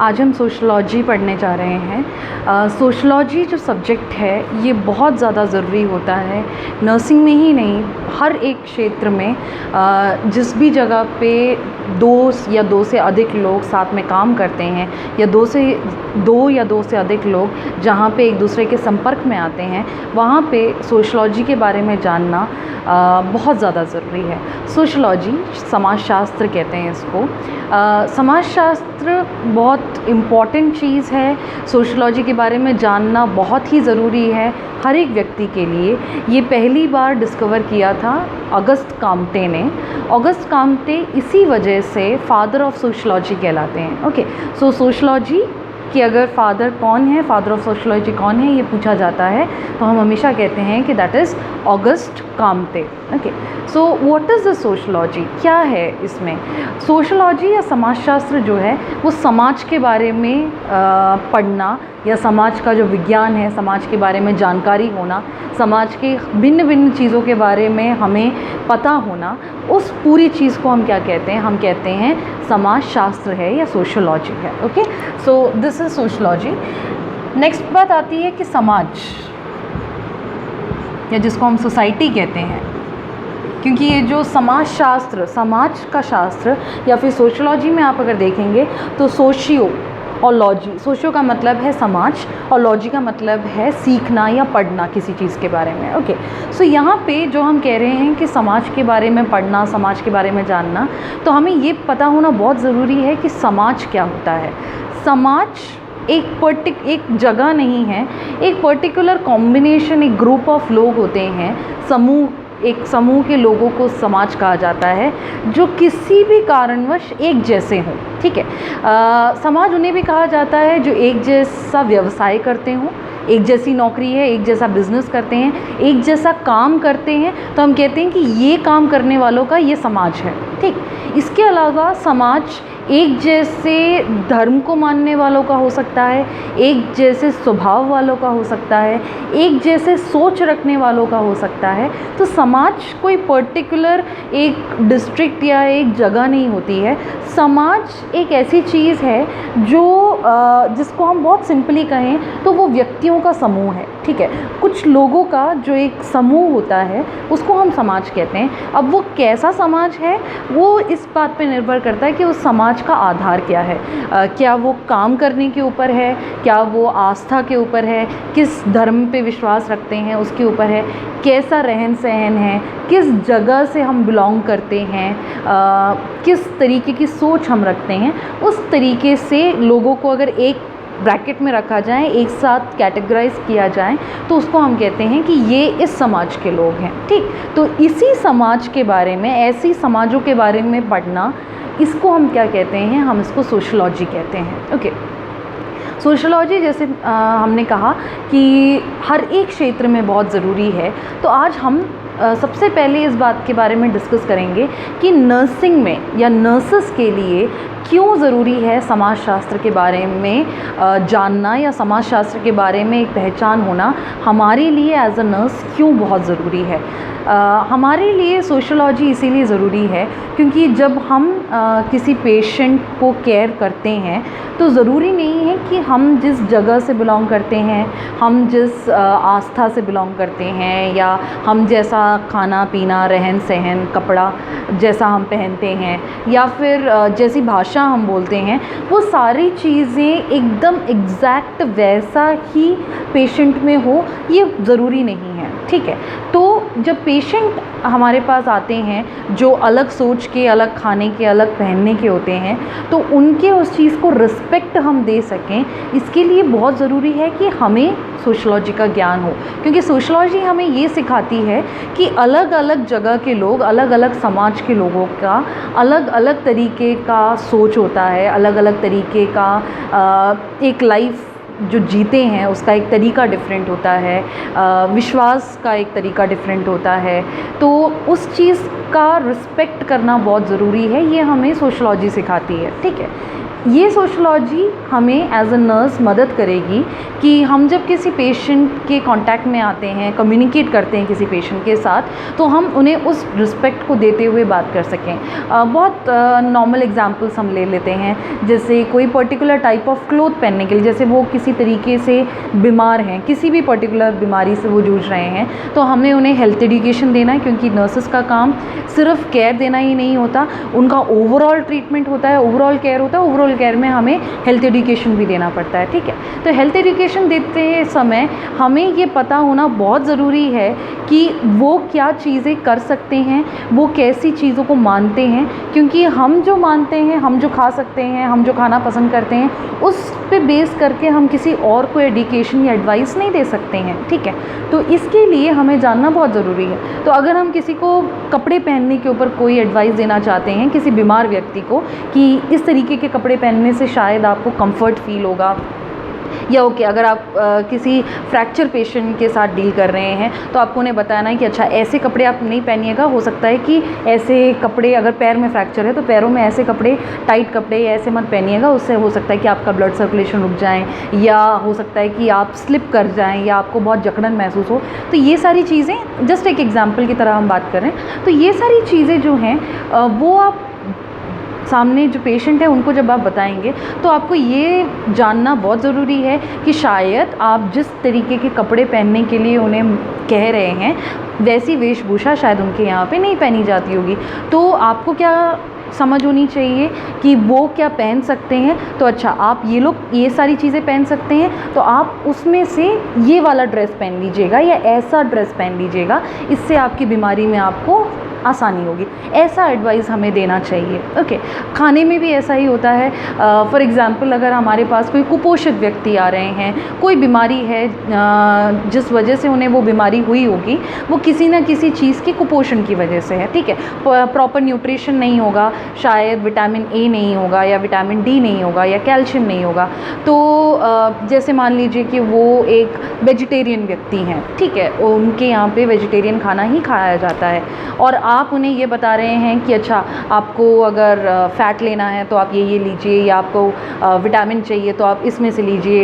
आज हम सोशलॉजी पढ़ने जा रहे हैं। सोशलॉजी जो सब्जेक्ट है ये बहुत ज़्यादा ज़रूरी होता है, नर्सिंग में ही नहीं, हर एक क्षेत्र में। जिस भी जगह पे दो से अधिक लोग साथ में काम करते हैं या दो से अधिक लोग जहाँ पे एक दूसरे के संपर्क में आते हैं, वहाँ पे सोशलॉजी के बारे में जानना बहुत ज़्यादा ज़रूरी है। सोशलॉजी समाजशास्त्र कहते हैं इसको। समाजशास्त्र बहुत इम्पॉर्टेंट चीज़ है। सोशलॉजी के बारे में जानना बहुत ही ज़रूरी है हर एक व्यक्ति के लिए। ये पहली बार डिस्कवर किया था ऑगस्ट काम्टे ने। ऑगस्ट काम्टे इसी वजह से फादर ऑफ सोशलॉजी कहलाते हैं। ओके, सो सोशलॉजी कि अगर फादर कौन है, फादर ऑफ सोशलॉजी कौन है, ये पूछा जाता है तो हम हमेशा कहते हैं कि that is August Comte. Okay, so what is the sociology, क्या है इसमें? सोशलॉजी या समाजशास्त्र जो है वो समाज के बारे में पढ़ना या समाज का जो विज्ञान है, समाज के बारे में जानकारी होना, समाज के भिन्न भिन्न चीज़ों के बारे में हमें पता होना, उस पूरी चीज़ को हम क्या कहते हैं? हम कहते हैं समाजशास्त्र है या सोशलॉजी है। Okay, so this is sociology. Next बात आती है कि समाज, या जिसको हम सोसाइटी कहते हैं, क्योंकि ये जो समाजशास्त्र, समाज का शास्त्र या फिर सोशलॉजी में आप अगर देखेंगे तो सोशियो और लॉजी, सोशियो का मतलब है समाज और लॉजी का मतलब है सीखना या पढ़ना किसी चीज़ के बारे में। ओके, सो यहाँ पे जो हम कह रहे हैं कि समाज के बारे में पढ़ना, समाज के बारे में जानना, तो हमें ये पता होना बहुत ज़रूरी है कि समाज क्या होता है। समाज एक जगह नहीं है, एक पर्टिकुलर कॉम्बिनेशन, एक ग्रुप ऑफ लोग होते हैं, समूह, एक समूह के लोगों को समाज कहा जाता है जो किसी भी कारणवश एक जैसे हों। ठीक है, समाज उन्हें भी कहा जाता है जो एक जैसा व्यवसाय करते हों, एक जैसी नौकरी है, एक जैसा बिजनेस करते हैं, एक जैसा काम करते हैं, तो हम कहते हैं कि ये काम करने वालों का ये समाज है। ठीक, इसके अलावा समाज एक जैसे धर्म को मानने वालों का हो सकता है, एक जैसे स्वभाव वालों का हो सकता है, एक जैसे सोच रखने वालों का हो सकता है। तो समाज कोई पर्टिकुलर एक डिस्ट्रिक्ट या एक जगह नहीं होती है। समाज एक ऐसी चीज़ है जो जिसको हम बहुत सिंपली कहें तो वो व्यक्तियों का समूह है। ठीक है, कुछ लोगों का जो एक समूह होता है उसको हम समाज कहते हैं। अब वो कैसा समाज है वो इस बात पे निर्भर करता है कि उस समाज का आधार क्या है। क्या वो काम करने के ऊपर है, क्या वो आस्था के ऊपर है, किस धर्म पे विश्वास रखते हैं उसके ऊपर है, कैसा रहन सहन है, किस जगह से हम बिलोंग करते हैं, किस तरीके की सोच हम रखते हैं, उस तरीके से लोगों को अगर एक ब्रैकेट में रखा जाए, एक साथ कैटेगराइज किया जाए, तो उसको हम कहते हैं कि ये इस समाज के लोग हैं। ठीक, तो इसी समाज के बारे में, ऐसी समाजों के बारे में पढ़ना, इसको हम क्या कहते हैं? हम इसको सोशलॉजी कहते हैं। ओके, सोशलॉजी जैसे हमने कहा कि हर एक क्षेत्र में बहुत ज़रूरी है, तो आज हम सबसे पहले इस बात के बारे में डिस्कस करेंगे कि नर्सिंग में या नर्सेस के लिए क्यों ज़रूरी है समाजशास्त्र के बारे में जानना, या समाजशास्त्र के बारे में एक पहचान होना हमारे लिए एज अ नर्स क्यों बहुत ज़रूरी है। हमारे लिए सोशलॉजी इसीलिए ज़रूरी है क्योंकि जब हम किसी पेशेंट को केयर करते हैं तो ज़रूरी नहीं है कि हम जिस जगह से बिलोंग करते हैं, हम जिस आस्था से बिलोंग करते हैं, या हम जैसा खाना पीना, रहन सहन, कपड़ा जैसा हम पहनते हैं, या फिर जैसी भाषा हम बोलते हैं, वो सारी चीज़ें एकदम एग्जैक्ट वैसा ही पेशेंट में हो, ये ज़रूरी नहीं है। ठीक है, तो जब पेशेंट हमारे पास आते हैं जो अलग सोच के, अलग खाने के, अलग पहनने के होते हैं, तो उनके उस चीज़ को रिस्पेक्ट हम दे सकें, इसके लिए बहुत ज़रूरी है कि हमें सोशलॉजी का ज्ञान हो। क्योंकि सोशलॉजी हमें ये सिखाती है कि अलग अलग जगह के लोग, अलग अलग समाज के लोगों का अलग अलग तरीके का सोच होता है, अलग अलग तरीके का एक लाइफ जो जीते हैं उसका एक तरीका डिफरेंट होता है, विश्वास का एक तरीका डिफरेंट होता है, तो उस चीज़ का रिस्पेक्ट करना बहुत ज़रूरी है। ये हमें सोशलॉजी सिखाती है। ठीक है, ये सोशलॉजी हमें एज अ नर्स मदद करेगी कि हम जब किसी पेशेंट के कांटेक्ट में आते हैं, कम्युनिकेट करते हैं किसी पेशेंट के साथ, तो हम उन्हें उस रिस्पेक्ट को देते हुए बात कर सकें। बहुत नॉर्मल एग्जांपल्स हम ले लेते हैं, जैसे कोई पर्टिकुलर टाइप ऑफ क्लोथ पहनने के लिए, जैसे वो किसी तरीके से बीमार हैं, किसी भी पर्टिकुलर बीमारी से वो जूझ रहे हैं, तो हमें उन्हें हेल्थ एजुकेशन देना है, क्योंकि नर्सेस का काम सिर्फ केयर देना ही नहीं होता, उनका ओवरऑल ट्रीटमेंट होता है, ओवरऑल केयर होता है। ओवरऑल केयर में हमें हेल्थ एजुकेशन भी देना पड़ता है, ठीक है। तो हेल्थ एजुकेशन देते समय हमें ये पता होना बहुत ज़रूरी है कि वो क्या चीज़ें कर सकते हैं, वो कैसी चीज़ों को मानते हैं, क्योंकि हम जो मानते हैं, हम जो खा सकते हैं, हम जो खाना पसंद करते हैं, उस पे बेस करके हम किसी और को एजुकेशन या एडवाइस नहीं दे सकते हैं, ठीक है। तो इसके लिए हमें जानना बहुत ज़रूरी है। तो अगर हम किसी को कपड़े पहनने के ऊपर कोई एडवाइस देना चाहते हैं, किसी बीमार व्यक्ति को, कि इस तरीके के कपड़े पहनने से शायद आपको कंफर्ट फील होगा, या ओके अगर आप किसी फ्रैक्चर पेशेंट के साथ डील कर रहे हैं, तो आपको उन्हें बताना है कि अच्छा ऐसे कपड़े आप नहीं पहनिएगा, हो सकता है कि ऐसे कपड़े, अगर पैर में फ्रैक्चर है तो पैरों में ऐसे कपड़े, टाइट कपड़े ऐसे मत पहनिएगा, उससे हो सकता है कि आपका ब्लड सर्कुलेशन रुक जाए, या हो सकता है कि आप स्लिप कर जाएं, या आपको बहुत जकड़न महसूस हो। तो ये सारी चीज़ें जस्ट एक एग्जाम्पल की तरह हम बात कर रहे हैं। तो ये सारी चीज़ें जो हैं वो आप सामने जो पेशेंट है उनको जब आप बताएंगे, तो आपको ये जानना बहुत ज़रूरी है कि शायद आप जिस तरीके के कपड़े पहनने के लिए उन्हें कह रहे हैं, वैसी वेशभूषा शायद उनके यहाँ पे नहीं पहनी जाती होगी। तो आपको क्या समझ होनी चाहिए कि वो क्या पहन सकते हैं। तो अच्छा, आप ये लोग ये सारी चीज़ें पहन सकते हैं, तो आप उसमें से ये वाला ड्रेस पहन लीजिएगा या ऐसा ड्रेस पहन लीजिएगा, इससे आपकी बीमारी में आपको आसानी होगी। ऐसा एडवाइस हमें देना चाहिए, ओके। खाने में भी ऐसा ही होता है। फॉर एग्ज़ाम्पल, अगर हमारे पास कोई कुपोषित व्यक्ति आ रहे हैं, कोई बीमारी है जिस वजह से उन्हें वो बीमारी हुई होगी, वो किसी ना किसी चीज़ की कुपोषण की वजह से है, ठीक है। प्रॉपर न्यूट्रिशन नहीं होगा, शायद विटामिन ए नहीं होगा, या विटामिन डी नहीं होगा, या कैल्शियम नहीं होगा। तो जैसे मान लीजिए कि वो एक वेजिटेरियन व्यक्ति हैं, ठीक है, उनके यहाँ पे वेजिटेरियन खाना ही खाया जाता है, और आप उन्हें ये बता रहे हैं कि अच्छा आपको अगर फ़ैट लेना है तो आप ये लीजिए, या आपको विटामिन चाहिए तो आप इसमें से लीजिए,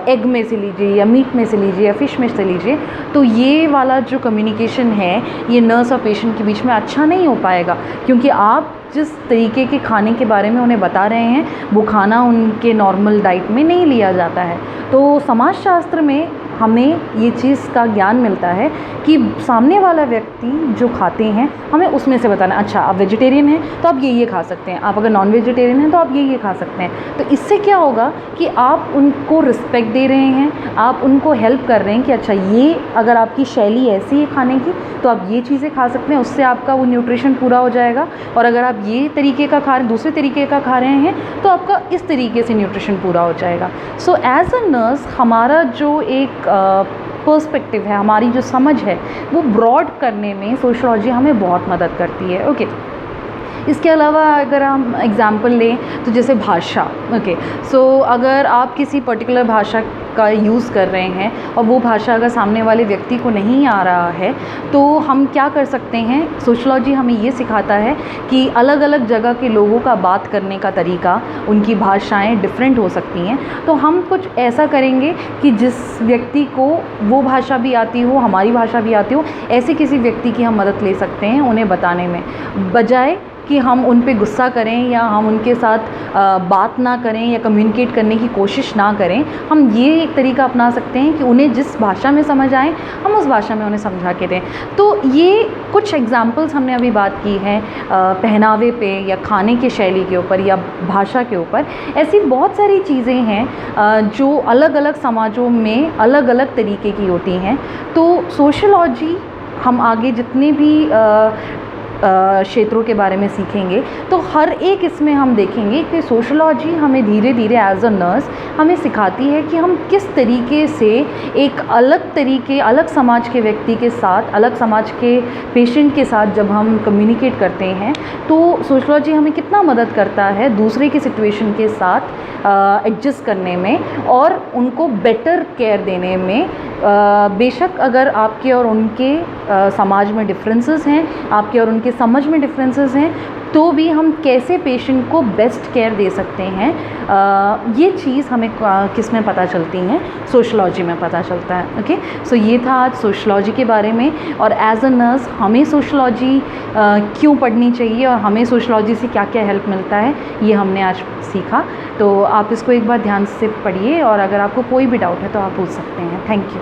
एग में से लीजिए, या मीट में से लीजिए, या फ़िश में से लीजिए। तो ये वाला जो कम्युनिकेशन है, ये नर्स और पेशेंट के बीच में अच्छा नहीं हो पाएगा, क्योंकि आप जिस तरीके के खाने के बारे में उन्हें बता रहे हैं, वो खाना उनके नॉर्मल डाइट में नहीं लिया जाता है। तो समाजशास्त्र में हमें ये चीज़ का ज्ञान मिलता है कि सामने वाला व्यक्ति जो खाते हैं, हमें उसमें से बताना, अच्छा आप वेजिटेरियन हैं तो आप ये खा सकते हैं, आप अगर नॉन वेजिटेरियन हैं तो आप ये खा सकते हैं। तो इससे क्या होगा कि आप उनको रिस्पेक्ट दे रहे हैं, आप उनको हेल्प कर रहे हैं कि अच्छा ये अगर आपकी शैली ऐसी है खाने की, तो आप ये चीज़ें खा सकते हैं, उससे आपका वो न्यूट्रिशन पूरा हो जाएगा। और अगर आप ये तरीके का दूसरे तरीके का खा रहे हैं, तो आपका इस तरीके से न्यूट्रिशन पूरा हो जाएगा। सो एज अ नर्स हमारा जो एक पर्सपेक्टिव है, हमारी जो समझ है, वो ब्रॉड करने में सोशलॉजी हमें बहुत मदद करती है, ओके। इसके अलावा अगर हम एग्ज़ाम्पल लें तो जैसे भाषा, ओके। सो अगर आप किसी पर्टिकुलर भाषा का यूज़ कर रहे हैं और वो भाषा अगर सामने वाले व्यक्ति को नहीं आ रहा है, तो हम क्या कर सकते हैं, सोशलॉजी हमें ये सिखाता है कि अलग अलग जगह के लोगों का बात करने का तरीका, उनकी भाषाएं डिफरेंट हो सकती हैं। तो हम कुछ ऐसा करेंगे कि जिस व्यक्ति को वो भाषा भी आती हो, हमारी भाषा भी आती हो, ऐसे किसी व्यक्ति की हम मदद ले सकते हैं उन्हें बताने में, बजाय कि हम उन पे गुस्सा करें या हम उनके साथ बात ना करें या कम्युनिकेट करने की कोशिश ना करें। हम ये एक तरीका अपना सकते हैं कि उन्हें जिस भाषा में समझ आए, हम उस भाषा में उन्हें समझा के दें। तो ये कुछ एग्जाम्पल्स हमने अभी बात की हैं पहनावे पे, या खाने की शैली के ऊपर, या भाषा के ऊपर। ऐसी बहुत सारी चीज़ें हैं जो अलग अलग समाजों में अलग अलग तरीके की होती हैं। तो सोशलॉजी हम आगे जितने भी क्षेत्रों के बारे में सीखेंगे, तो हर एक इसमें हम देखेंगे कि सोशलॉजी हमें धीरे धीरे एज अ नर्स हमें सिखाती है कि हम किस तरीके से एक अलग समाज के व्यक्ति के साथ, अलग समाज के पेशेंट के साथ जब हम कम्युनिकेट करते हैं, तो सोशलॉजी हमें कितना मदद करता है दूसरे की सिचुएशन के साथ एडजस्ट करने में और उनको बेटर केयर देने में। बेशक अगर आपके और उनके समाज में डिफरेंसेस हैं, आपके और उनके समझ में डिफरेंसेस हैं, तो भी हम कैसे पेशेंट को बेस्ट केयर दे सकते हैं, ये चीज़ हमें किस में पता चलती हैं, सोशलॉजी में पता चलता है। ओके, सो ये था आज सोशलॉजी के बारे में, और एज अ नर्स हमें सोशलॉजी क्यों पढ़नी चाहिए और हमें सोशलॉजी से क्या क्या हेल्प मिलता है, ये हमने आज सीखा। तो आप इसको एक बार ध्यान से पढ़िए, और अगर आपको कोई भी डाउट है तो आप पूछ सकते हैं। Thank you.